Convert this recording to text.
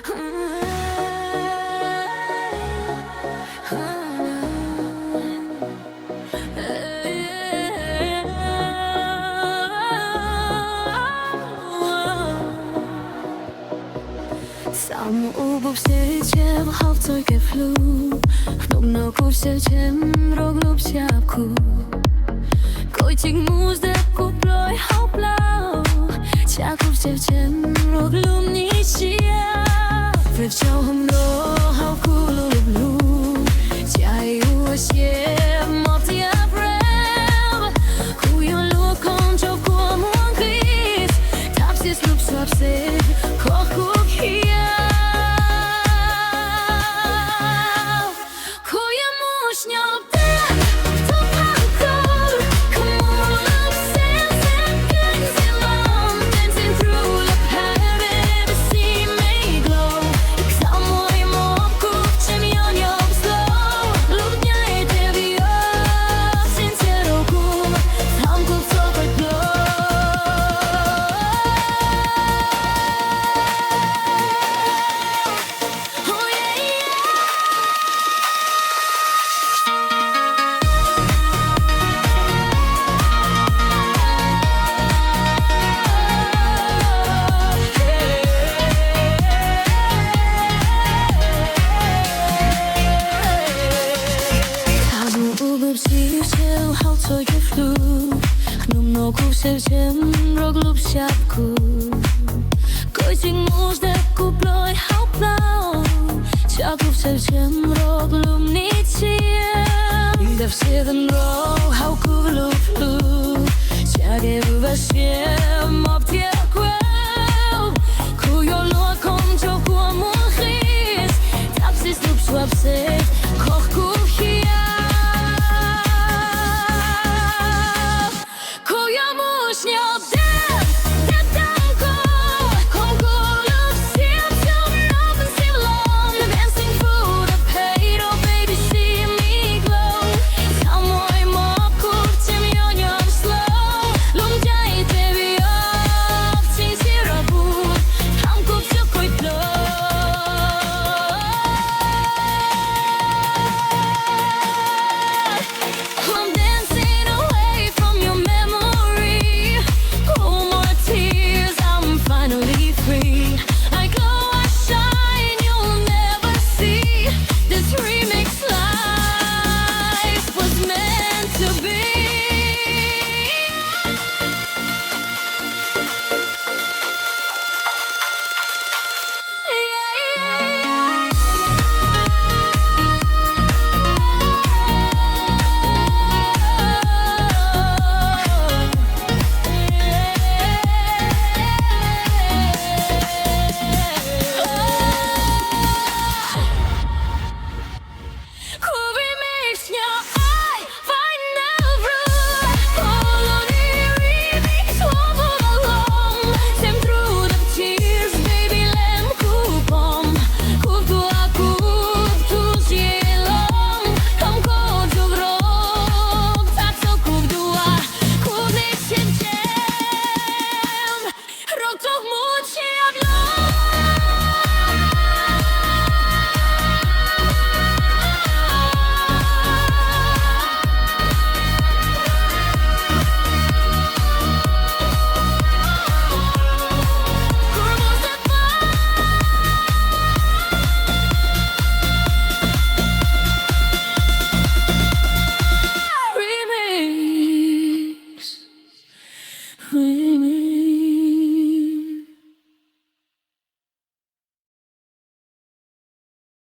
Sam ubóg siedzie w hawcoj ke flu Hnum no ku siećem rog lub sjapku Kojtik mus de ku ploj hau plau Tja ku siećem rog lum ni chia Vret sjau hum lo hau ku lub lu Tja i u sje mop tia brev Ku yo lo kon jo ku mon gris Tapsis lup swap se koch ku kia Hnum no ku siećem rog lub sjapku Kojtik mus de ku ploj hau plau Tja ku siećem rog lub ni chia Dev siden rog hau ku lub lu Tja ge u sje mop tia kwel Ku yo lo kon jo ku mon gris Tapsis lup swap se